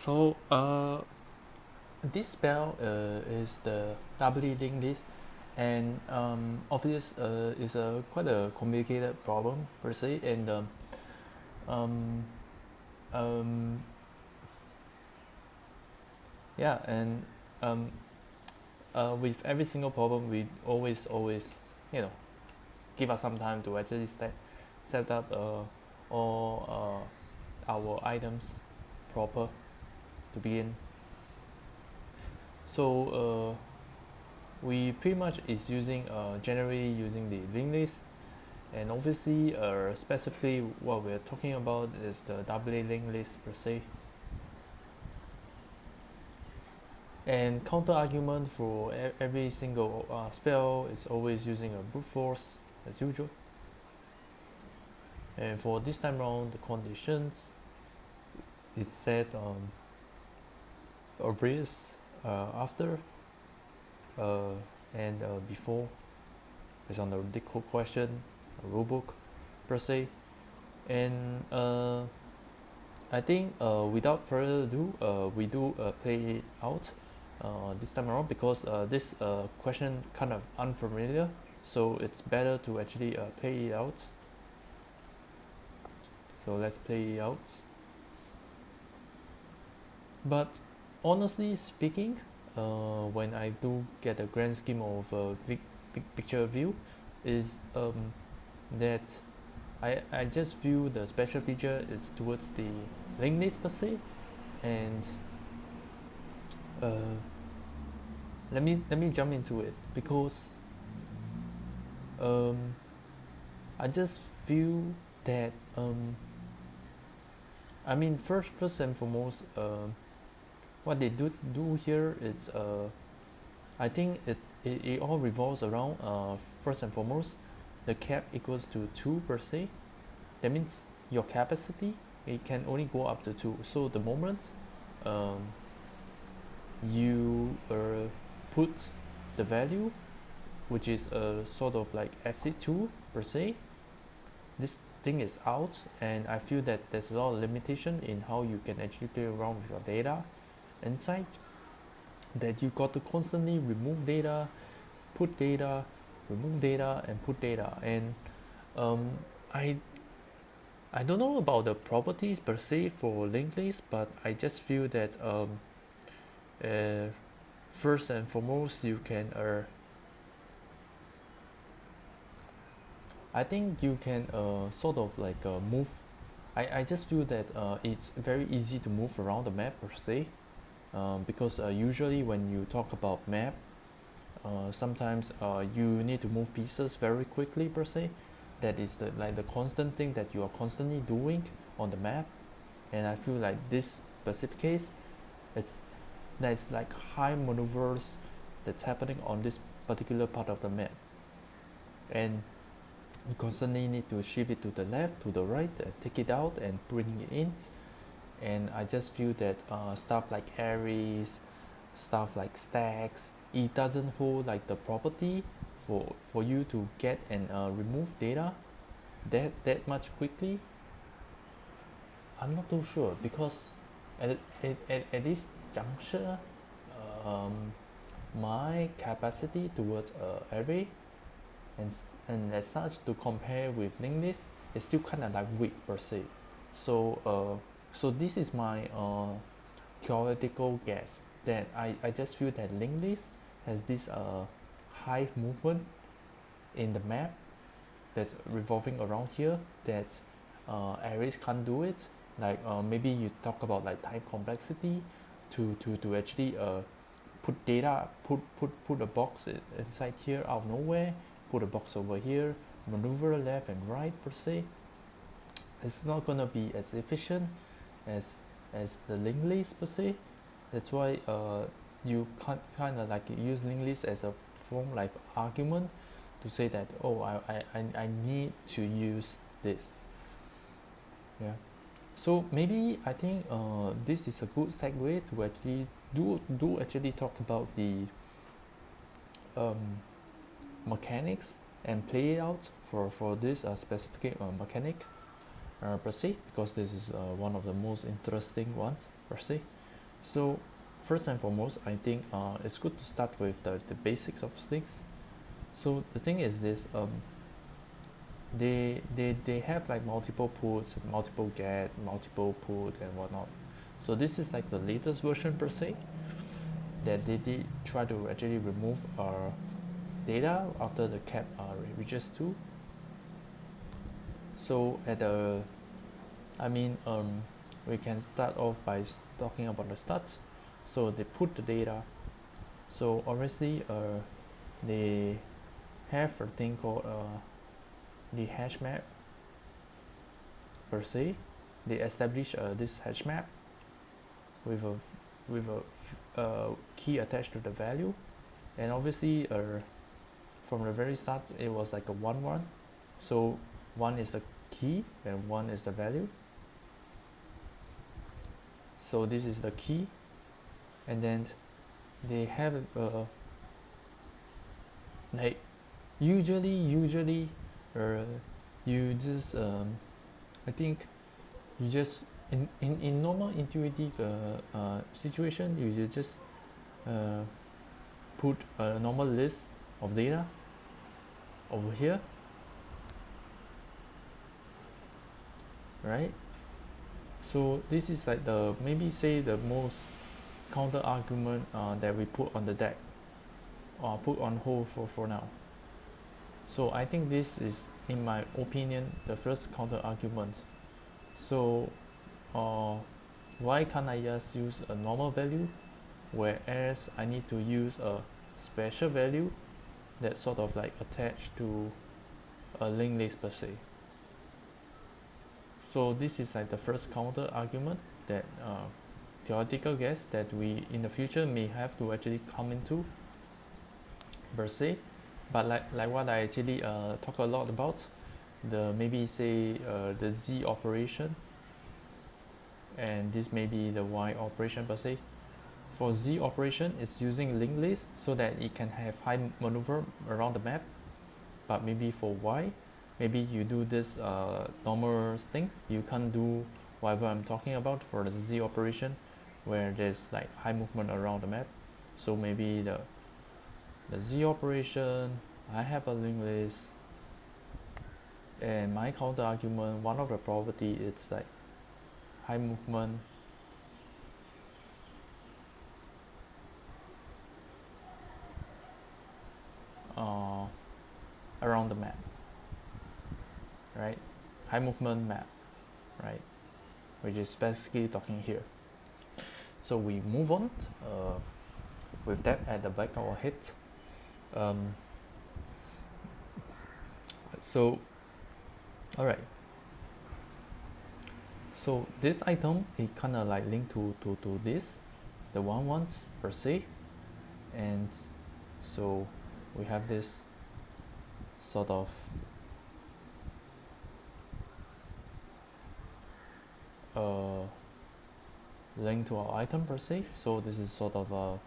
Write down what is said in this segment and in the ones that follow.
So this spell is the doubly linked list, and obvious is a quite a complicated problem per se, and um, um, yeah, and um, with every single problem, we always you know give us some time to actually set up all our items proper to begin. So we pretty much is using generally using the linked list, and obviously specifically what we're talking about is the doubly linked list per se, and counter argument for every single spell is always using a brute force as usual. And for this time around, the conditions is set on obvious, after, uh, and before is on the Leetcode question, a rulebook per se. And I think without further ado, we do play it out this time around, because this question kind of unfamiliar, so it's better to actually play it out. So let's play it out. But honestly speaking, when I do get a grand scheme of big picture view, is that I just view the special feature is towards the linked list per se, and uh, let me jump into it, because um, I just feel that I mean first and foremost, what they do here is I think it all revolves around first and foremost, the cap equals to 2 per se. That means your capacity, it can only go up to 2. So the moment um, you put the value, which is sort of like exit 2 per se, this thing is out, and I feel that there's a lot of limitation in how you can actually play around with your data inside, that you got to constantly remove data, put data, remove data, and put data. And um, I I don't know about the properties per se for linked list, but I just feel that uh, first and foremost, you can I think you can sort of like move. I just feel that it's very easy to move around the map per se, because usually when you talk about map, sometimes you need to move pieces very quickly per se. That is the constant thing that you are constantly doing on the map, and I feel like this specific case, it's there's like high maneuvers that's happening on this particular part of the map, and you constantly need to shift it to the left, to the right, and take it out and bring it in. And I just feel that stuff like arrays, stuff like stacks, it doesn't hold like the property for you to get and remove data that much quickly. I'm not too sure, because at this juncture, um, my capacity towards array and as such to compare with linked list is still kind of like weak per se. So this is my theoretical guess, that I just feel that linked list has this high movement in the map that's revolving around here, that arrays can't do it. Like maybe you talk about like time complexity to actually put data, put a box inside here out of nowhere, put a box over here, maneuver left and right per se. It's not gonna be as efficient as the linked list per se. That's why you can't kind of like use linked list as a form like argument to say that, oh, I need to use this. Yeah. So maybe I think this is a good segue to actually do actually talk about the mechanics and play it out for this specific mechanic per se, because this is one of the most interesting ones per se. So first and foremost, I think it's good to start with the basics of things. So the thing is this, they have like multiple puts, multiple get, multiple put and whatnot. So this is like the latest version per se, that they did try to actually remove data after the cap reaches 2. So at the, I mean, we can start off by talking about the stats. So they put the data. So obviously, they have a thing called the hash map per se. They establish this hash map with a key attached to the value, and obviously, from the very start, it was like a 1-1. So 1 is the key and 1 is the value. So this is the key, and then they have like usually you just I think you just in normal intuitive situation, you just put a normal list of data over here, right? So this is like the, maybe say the most counter argument that we put on the deck, or put on hold for now. So I think this is, in my opinion, the first counter argument. So why can't I just use a normal value, whereas I need to use a special value that's sort of like attached to a linked list per se? So this is like the first counter argument that theoretical guess that we in the future may have to actually come into per se. But like what I actually talk a lot about, the maybe say the Z operation, and this may be the Y operation per se. For Z operation, it's using linked list so that it can have high maneuver around the map. But maybe for Y, maybe you do this normal thing, you can't do whatever I'm talking about for the Z operation, where there's like high movement around the map. So maybe the Z operation, I have a linked list, and my counter argument, one of the property, it's like high movement around the map, right? High movement map, right? Which is basically talking here. So we move on with that at the back of our head. So, all right. So this item is kind of like linked to this, the 1-1s per se, and so we have this sort of link to our item per se. So this is sort of a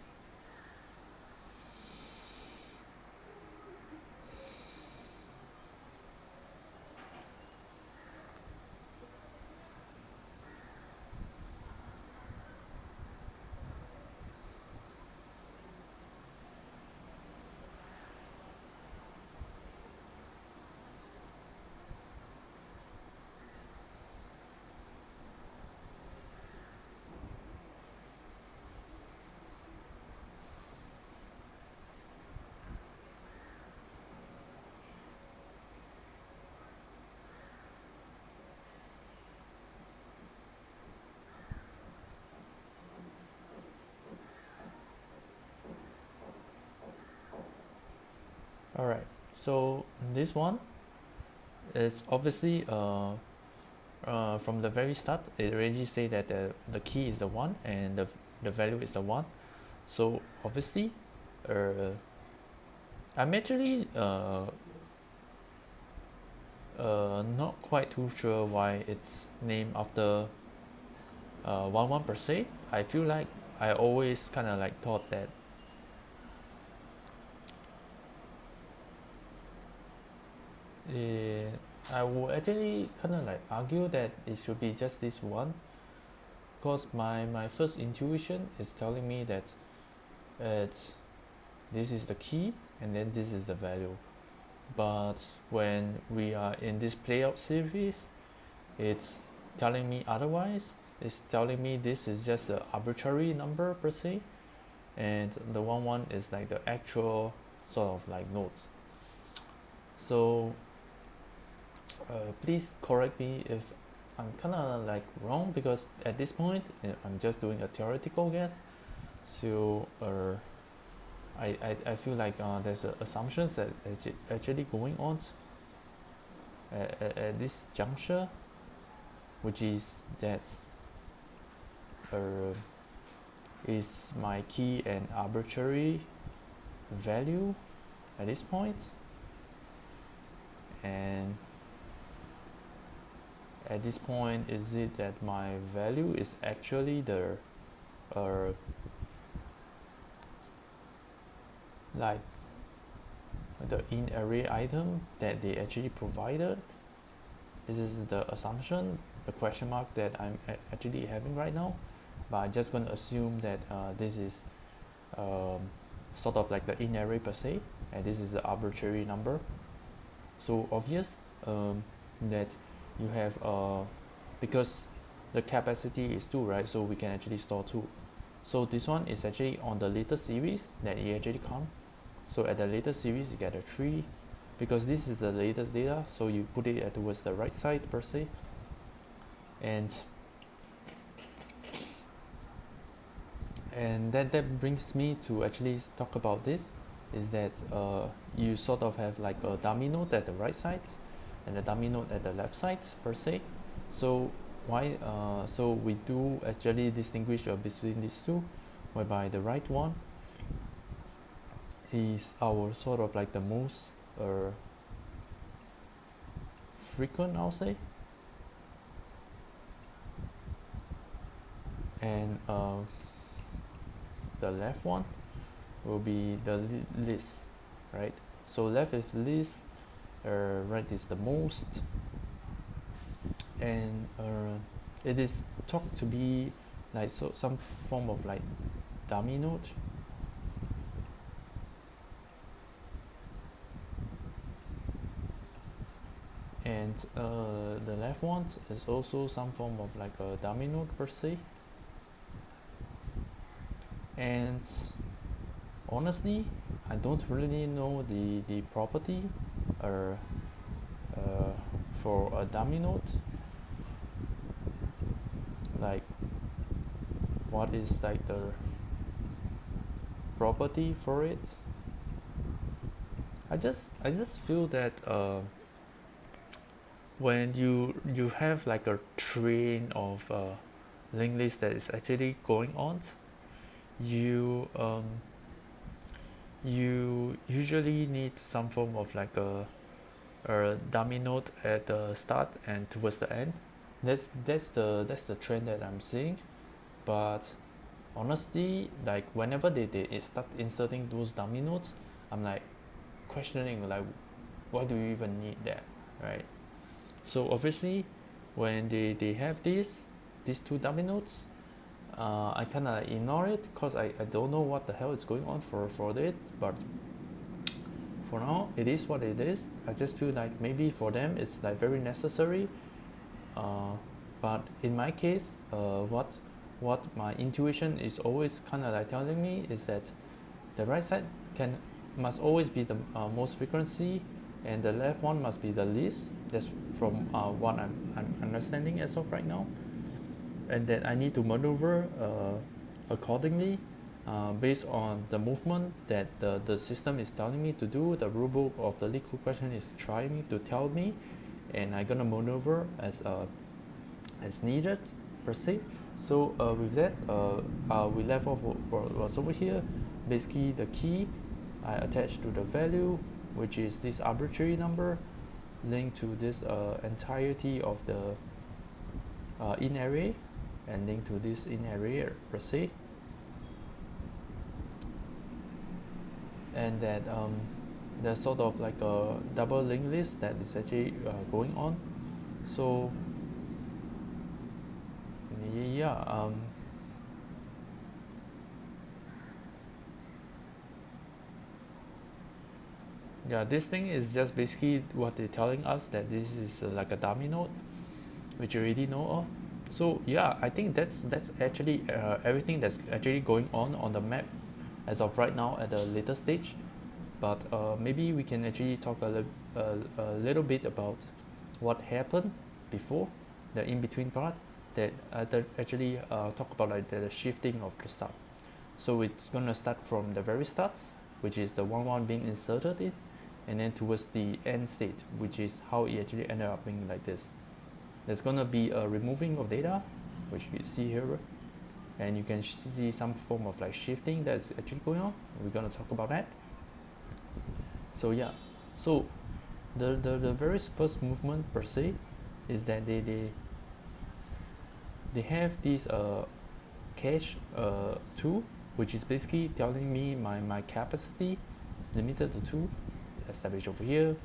all right. So this one is obviously from the very start, it already say that the key is the 1 and the value is the 1. So obviously, I'm actually not quite too sure why it's named after 1-1 per se. I feel like I always kind of like thought that I would actually kind of like argue that it should be just this one, because my first intuition is telling me that it's this is the key and then this is the value. But when we are in this playout series, it's telling me otherwise. It's telling me this is just an arbitrary number per se, and the one is like the actual sort of like node. So please correct me if I'm kind of like wrong, because at this point I'm just doing a theoretical guess. So I feel like there's assumptions that actually going on at this juncture, which is that is my key an arbitrary value at this point, and at this point is it that my value is actually the like the in array item that they actually provided. This is the assumption, the question mark that I'm actually having right now, but I'm just going to assume that this is sort of like the in array per se, and this is the arbitrary number. So obvious that you have because the capacity is 2, right? So we can actually store 2. So this one is actually on the later series that it actually come. So at the later series you get a 3, because this is the latest data, so you put it towards the right side per se. And that brings me to actually talk about this, is that you sort of have like a dummy node at the right side and a dummy node at the left side per se. So why so we do actually distinguish between these two, whereby the right one is our sort of like the most frequent, I'll say, and the left one will be the least, right? So left is least, right is the most, and it is thought to be like some form of like dummy node. And the left one is also some form of like a dummy node per se. And honestly, I don't really know the property for a dummy node, like what is like the property for it. I just feel that when you have like a train of linked list that is actually going on, you usually need some form of like a dummy node at the start and towards the end. That's the trend that I'm seeing. But honestly, like whenever they start inserting those dummy nodes, I'm like questioning, like, why do you even need that, right? So obviously when they have these two dummy nodes, I kind of ignore it because I don't know what the hell is going on for it. But for now it is what it is. I just feel like maybe for them it's like very necessary, but in my case, what my intuition is always kind of like telling me is that the right side must always be the most frequency, and the left one must be the least. That's from what I'm understanding as of right now, and that I need to maneuver accordingly based on the movement that the system is telling me to do. The rulebook of the Leetcode question is trying to tell me, and I'm gonna maneuver as needed per se. So with that, we left off was over here. Basically, the key I attached to the value, which is this arbitrary number, linked to this entirety of the in array, and linked to this in array per se, and that there's sort of like a double linked list that is actually going on. So yeah. Yeah, this thing is just basically what they're telling us, that this is like a dummy node, which you already know of. So yeah, I think that's actually everything that's actually going on the map as of right now at a later stage. But maybe we can actually talk a little bit about what happened before the in between part, that actually talk about like the shifting of the stuff. So it's gonna start from the very start, which is the 1 1 being inserted in, and then towards the end state, which is how it actually ended up being like this. There's gonna be a removing of data, which you see here, and you can see some form of like shifting that's actually going on. We're gonna talk about that. So yeah, so the very first movement per se is that they have this cache tool, which is basically telling me my capacity is limited to 2. Establish over here,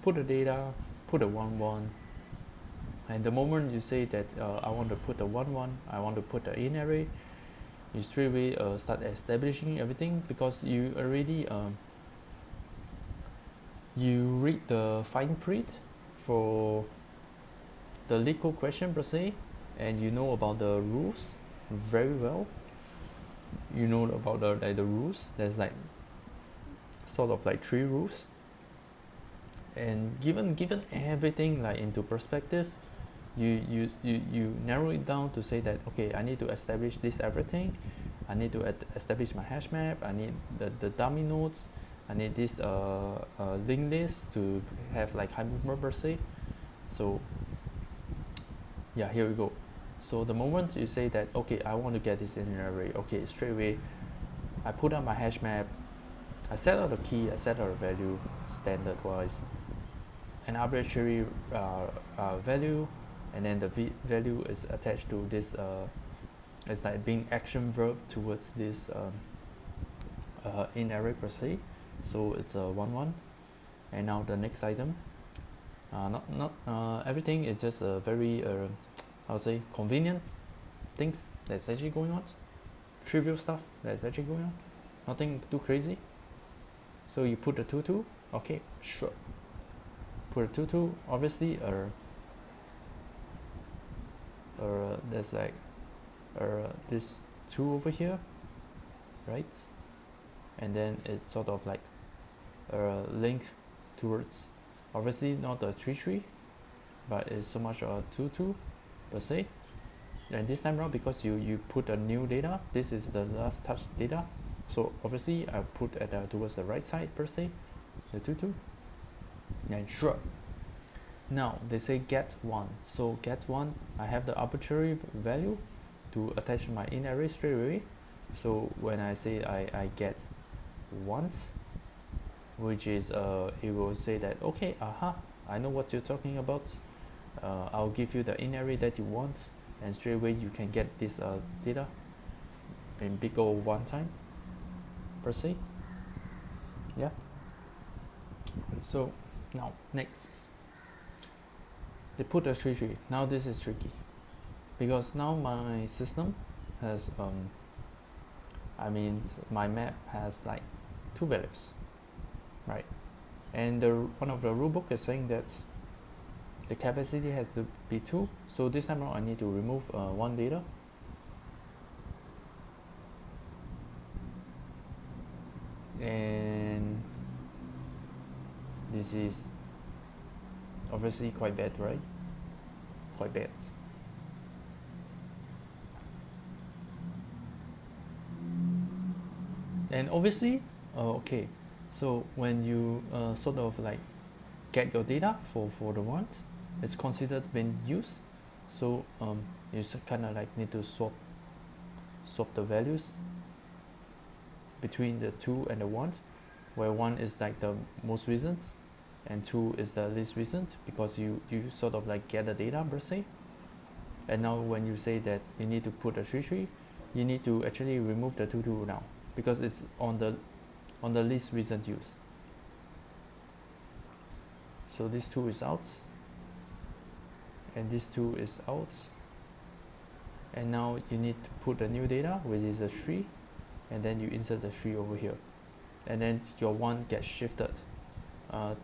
put the data, put a 1 1, and the moment you say that I want to put a 1 1, I want to put the in array, you straight away start establishing everything, because you already you read the fine print for the Leetcode question per se, and you know about the rules very well. You know about the rules. There's like sort of like 3 rules, and given everything like into perspective, you narrow it down to say that, okay, I need to establish this everything. I need to establish my hash map. I need the dummy nodes. I need this linked list to have like high movement per se. So yeah, here we go. So the moment you say that, okay, I want to get this in an array, okay, straight away I put up my hash map, I set out a key, I set out a value standard wise, an arbitrary value, and then the value is attached to this it's like being action verb towards this in array per se. So it's a 1 1, and now the next item, not everything is just a very I would say convenient things that's actually going on, trivial stuff that's actually going on, nothing too crazy. So you put the 2 2, okay, sure, put a 2 2, obviously there's like this 2 over here, right? And then it's sort of like link towards, obviously not the 3 3, but it's so much a 2 2 per se. And this time around, because you put a new data, this is the last touch data, so obviously I put at towards the right side per se, the 2 2, and sure. Now they say get 1, so get 1, I have the arbitrary value to attach my in array straight away. So when I say I get once, which is it will say that, okay, I know what you're talking about, I'll give you the in array that you want, and straight away you can get this data in big O 1 time per se. Yeah. So now next, they put a 3 3. Now this is tricky, because now my system has I mean my map has like 2 values, right? And one of the rulebook is saying that the capacity has to be 2. So this time around I need to remove 1 data. And this is obviously quite bad, right? Quite bad. And obviously, okay, so when you sort of like get your data for the ones, it's considered being used. So you kind of like need to swap the values between the 2 and the 1, where 1 is like the most recent and 2 is the least recent, because you sort of like get the data per se. And now when you say that you need to put a 3 3, you need to actually remove the 2 2 now, because it's on the least recent use. So this 2 is out, and this 2 is out, and now you need to put the new data, which is a 3, and then you insert the 3 over here, and then your 1 gets shifted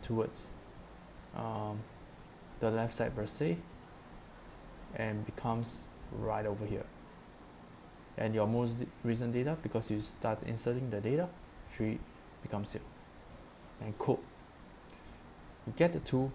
towards the left side per se, and becomes right over here. And your most recent data, because you start inserting the data, 3 becomes 0. And cool. You get the 2.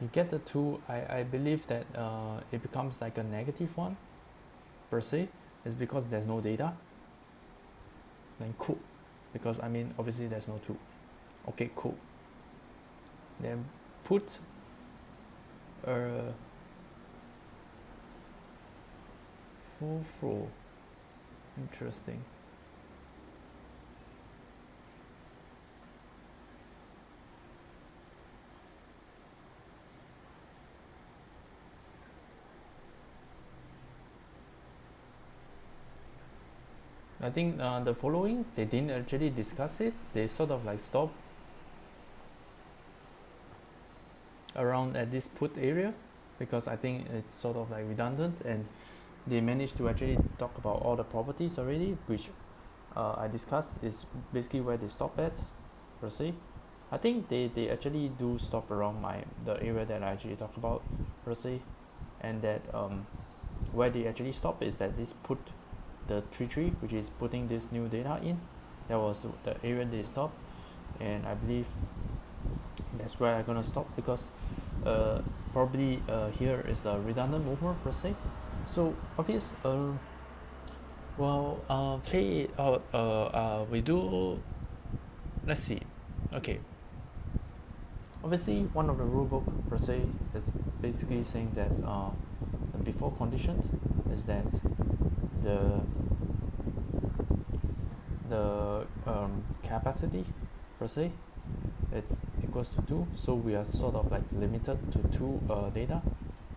You get the 2, I believe that it becomes like a negative 1 per se. It's because there's no data. Then cool, because I mean obviously there's no 2. Okay, cool. Then put full flow. Interesting. I think the following, they didn't actually discuss it. They sort of like stop around at this put area, because I think it's sort of like redundant, and they managed to actually talk about all the properties already, which I discussed is basically where they stop at per se. I think they actually do stop around the area that I actually talk about per se, and that where they actually stop is that this put the tree, which is putting this new data in. That was the area they stopped, and I believe that's where I'm gonna stop, because probably here is a redundant movement per se. So obvious, well, play it out. We do. Let's see. Okay. Obviously, one of the rulebook per se is basically saying that the before conditions is that the capacity per se, it's equals to 2, so we are sort of like limited to 2 data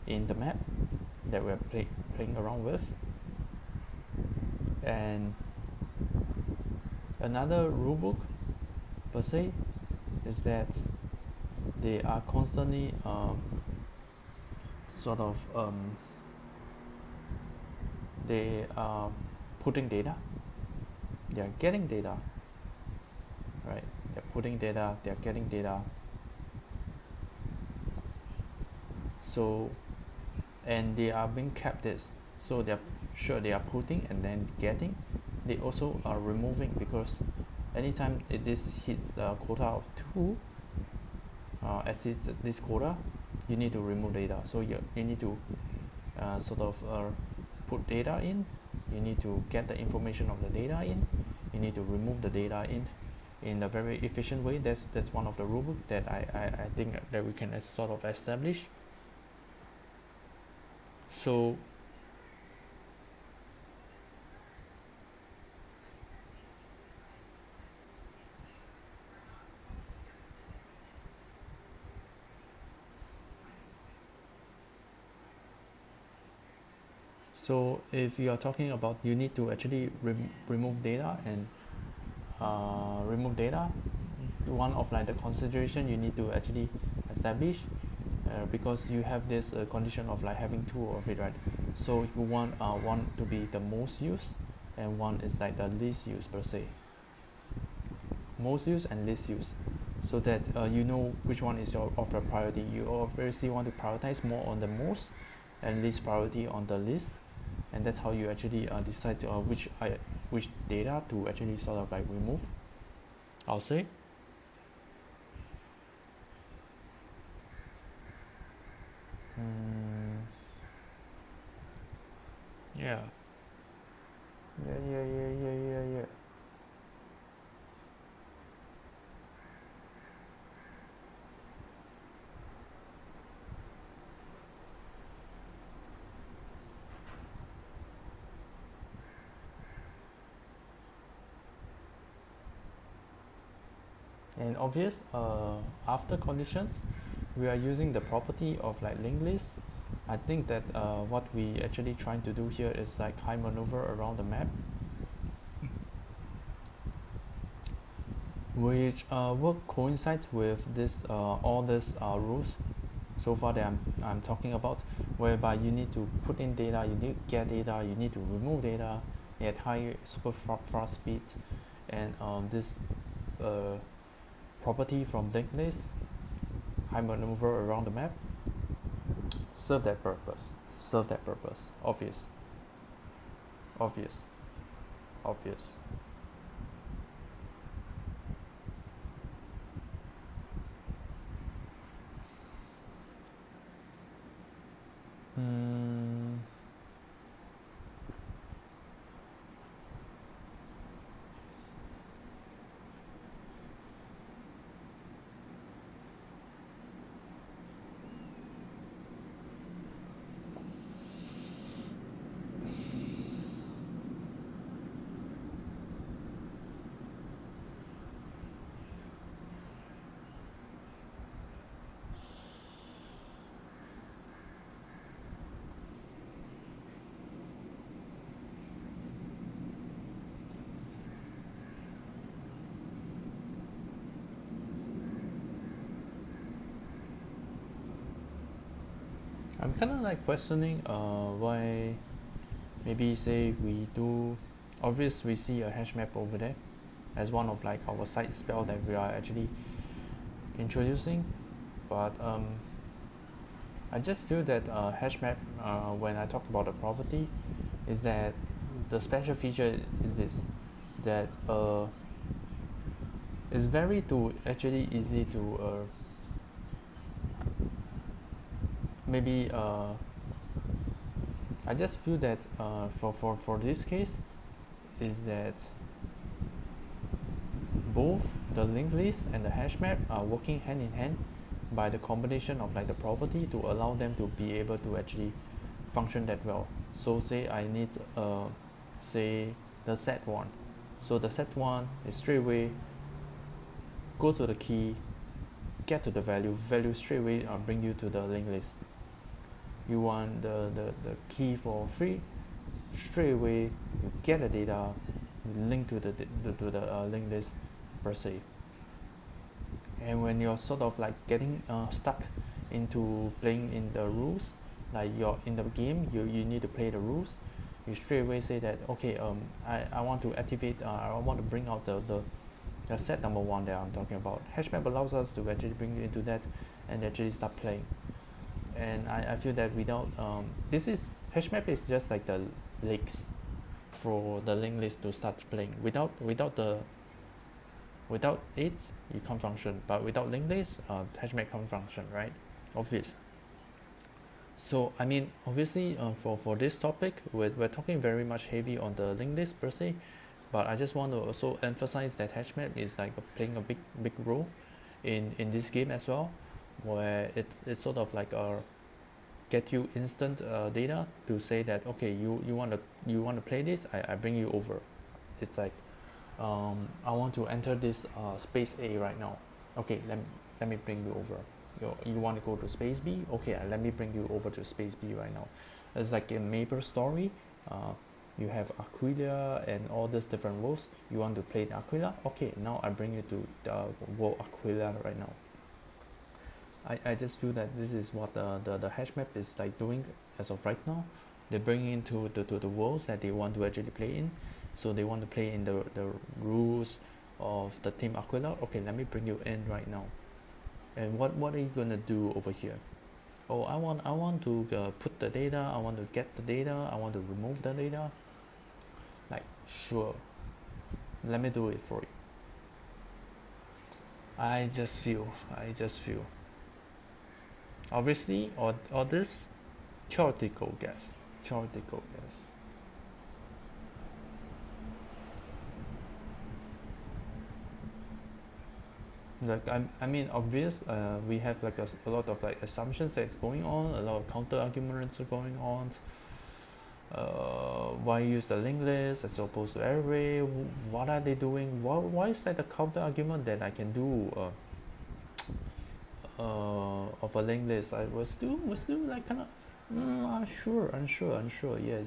in the map that we're playing around with. And another rulebook per se is that they are constantly they are putting data, they are getting data, right? They're putting data, they're getting data. So, and they are being kept this. So they're sure they are putting and then getting. They also are removing, because anytime this hits the quota of 2, exceeds this quota, you need to remove data. So you need to sort of put data in, you need to get the information of the data in, you need to remove the data in a very efficient way. That's one of the rulebook that I think that we can sort of establish. So so if you are talking about you need to actually remove data and remove data, one of like the consideration you need to actually establish, because you have this condition of like having 2 of it, right? So you want one to be the most used, and one is like the least used per se. Most used and least used, so that you know which one is of your priority. You obviously want to prioritize more on the most and least priority on the least, and that's how you actually decide which data to actually sort of like remove, I'll say. Yeah. Yeah. And obvious, after conditions, we are using the property of like linked list. I think that what we actually trying to do here is like high maneuver around the map, which work coincides with this all these rules so far that I'm talking about, whereby you need to put in data, you need to get data, you need to remove data at high super fast speeds, and this uh, property from linked list, high maneuver around the map, serve that purpose. Serve that purpose. Obvious. Obvious. Obvious. Hmm. I'm kind of like questioning why maybe say we do obvious we see a hash map over there as one of like our side spell that we are actually introducing, but I just feel that hash map when I talk about the property is that the special feature is this, that it's very to actually easy to maybe I just feel that for this case is that both the linked list and the hash map are working hand in hand by the combination of like the property to allow them to be able to actually function that well. So say I need say the set one, so the set one is straight away go to the key, get to the value straight away bring you to the linked list. You want the key for free, straight away you get the data, you link to the linked list per se. And when you're sort of like getting stuck into playing in the rules, like you're in the game, you need to play the rules, you straight away say that okay, I want to activate, I want to bring out the set number one that I'm talking about. Hashmap allows us to actually bring you into that and actually start playing. And I feel that without this is hashmap is just like the legs for the linked list to start playing. Without it, you can't function. But without linked list, hashmap can't function, right? Obvious. So I mean, obviously, for this topic, we're talking very much heavy on the linked list per se, but I just want to also emphasize that hashmap is like playing a big role in this game as well, where it's sort of like a get you instant data to say that okay, you want to play this, I bring you over. It's like I want to enter this space A right now. Okay, let me bring you over. You want to go to space B? Okay, let me bring you over to space B right now. It's like a Maple story. You have Aquila and all these different worlds. You want to play Aquila? Okay, now I bring you to the world Aquila right now. I just feel that this is what the hash map is like doing as of right now. They're bringing into the worlds that they want to actually play in. So they want to play in the rules of the team Aquila. Okay, let me bring you in right now. And what are you gonna do over here? Oh, I want to put the data. I want to get the data. I want to remove the data. Like sure, let me do it for you. I just feel. Obviously, all this theoretical guess. Theoretical guess. Like I mean obvious we have like a lot of like assumptions that's going on, a lot of counter arguments are going on, why use the linked list as opposed to array? What are they doing? Why is that a counter argument that I can do of a linked list? I was still like kind of unsure. Yes.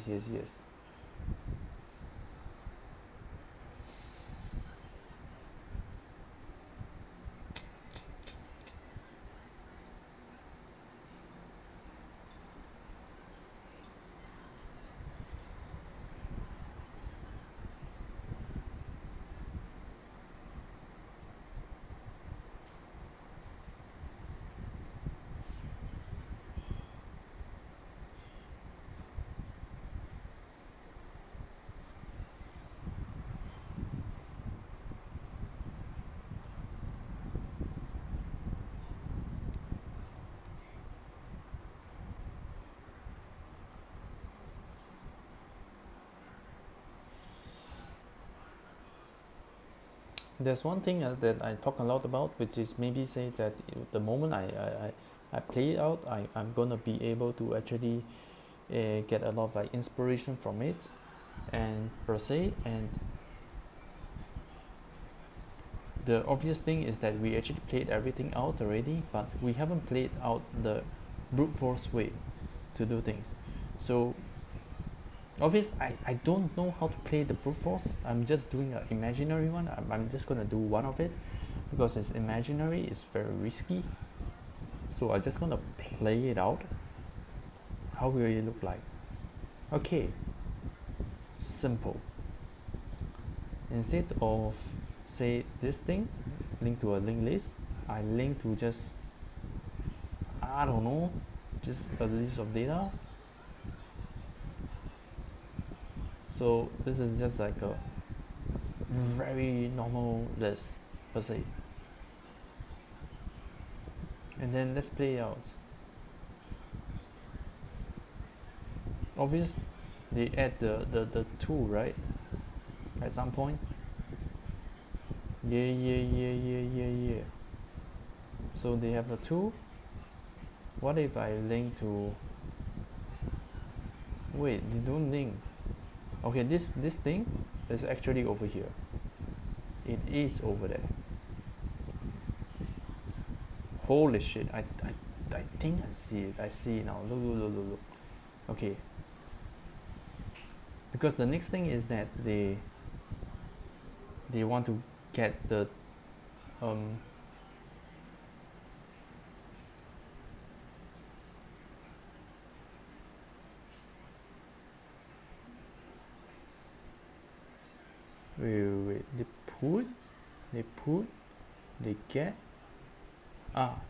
There's one thing that I talk a lot about, which is maybe say that the moment I play it out, I'm gonna be able to actually get a lot of like inspiration from it, and per se. And the obvious thing is that we actually played everything out already, but we haven't played out the brute force way to do things. So obvious, I don't know how to play the brute force. I'm just doing an imaginary one. I'm just gonna do one of it because it's imaginary, it's very risky. So I'm just gonna play it out. How will it look like? Okay, simple. Instead of say this thing, link to a linked list, I link to just, I don't know, just a list of data. So this is just like a very normal list per se. And then let's play out. Obvious, they add the tool, right? At some point. Yeah. So they have a tool. What if I link to, wait, they don't link. Okay, this thing is actually over here. It is over there. Holy shit, I think I see it. I see it now. Look. Okay. Because the next thing is that they want to get the wait, they get,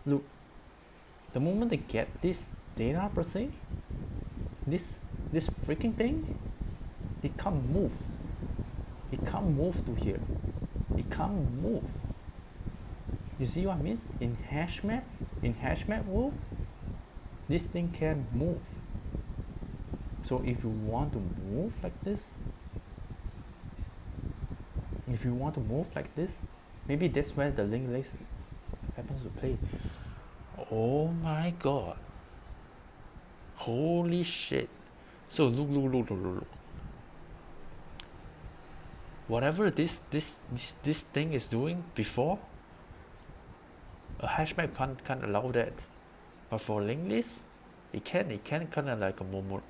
look, the moment they get this data per se, this freaking thing, it can't move to here. It can't move. You see what I mean? In hash map world, this thing can move. So if you want to move like this, maybe that's where the linked list happens to play. Oh my god. Holy shit. So look. Whatever this thing is doing before, a hash map can't allow that. But for linked list, it can kind of like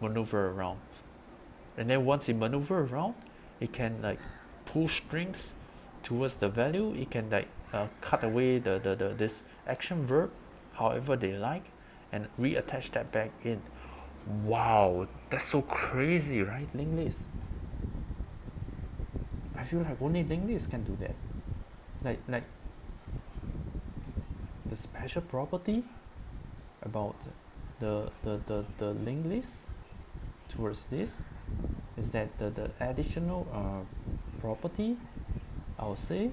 maneuver around. And then once it maneuver around, it can like pull strings towards the value. It can like cut away the this action verb however they like and reattach that back in. Wow, that's so crazy, right? Linked list. I feel like only linked list can do that. Like the special property about the linked list towards this is that the additional property I would say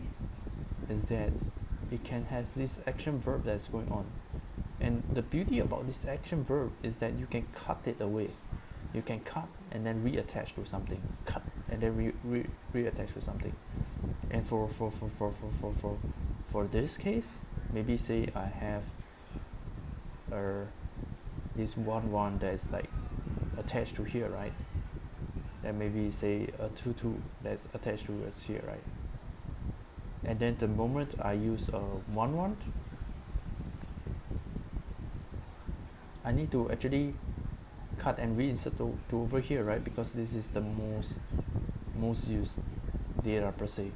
is that it can has this action verb that's going on, and the beauty about this action verb is that you can cut it away. You can cut and then reattach to something, cut and then reattach to something. And for this case, maybe say I have this one that's like attached to here, right? and maybe say a 2 that's attached to us here, right? And then the moment I use a 1 I need to actually cut and reinsert to over here, right? Because this is the most used data per se.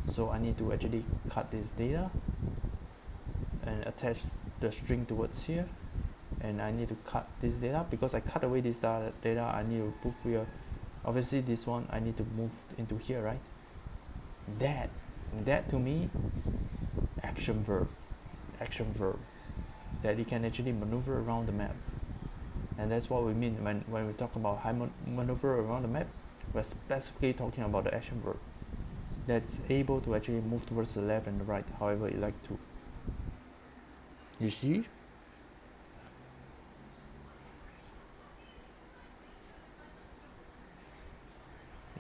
So I need to actually cut this data and attach the string towards here, and I need to cut this data. Because I cut away this data, I need to move here. Obviously this one I need to move into here, right? That to me, action verb that you can actually maneuver around the map. And that's what we mean when we talk about maneuver around the map. We're specifically talking about the action verb that's able to actually move towards the left and the right, however you like to. You see?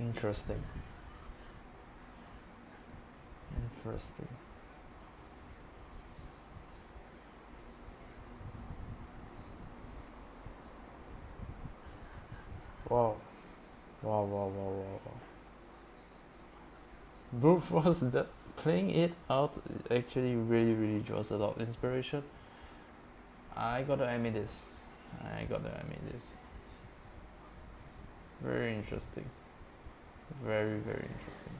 Interesting. Wow. Brute force, that playing it out actually really draws a lot of inspiration. I gotta admit this. Very interesting. Very interesting.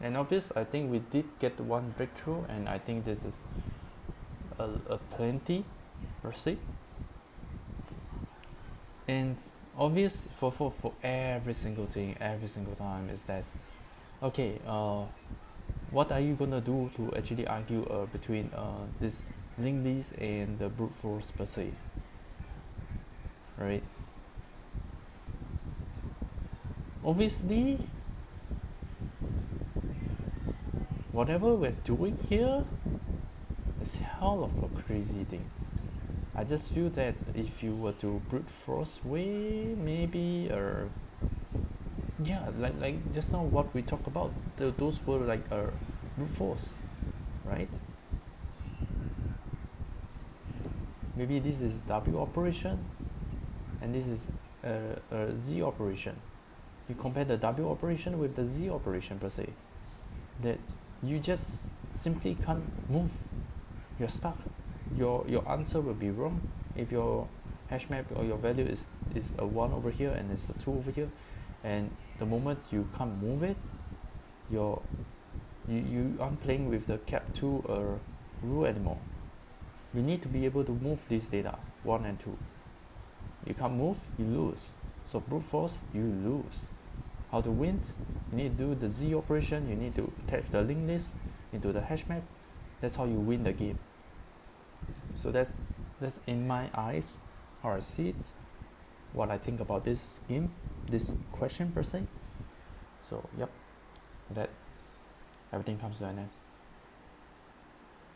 And obvious, I think we did get one breakthrough, and I think this is a plenty per se. And obvious for every single thing, every single time, is that okay, what are you gonna do to actually argue between this linked list and the brute force per se, right? Obviously, whatever we're doing here is hell of a crazy thing. I just feel that if you were to brute force way, maybe, or yeah, like just now what we talked about, those were like brute force, right? Maybe this is W operation, and this is a Z operation. You compare the W operation with the Z operation per se, that you just simply can't move. You're stuck. Your answer will be wrong if your hash map or your value is a 1 over here and it's a 2 over here, and the moment you can't move it, you aren't playing with the cap2 rule anymore. You need to be able to move this data 1 and 2. You can't move, you lose. So brute force, you lose. How to win? You need to do the Z operation. You need to attach the linked list into the hash map. That's how you win the game. So that's in my eyes how I see it, what I think about this scheme, this question per se. So yep, that everything comes to an end.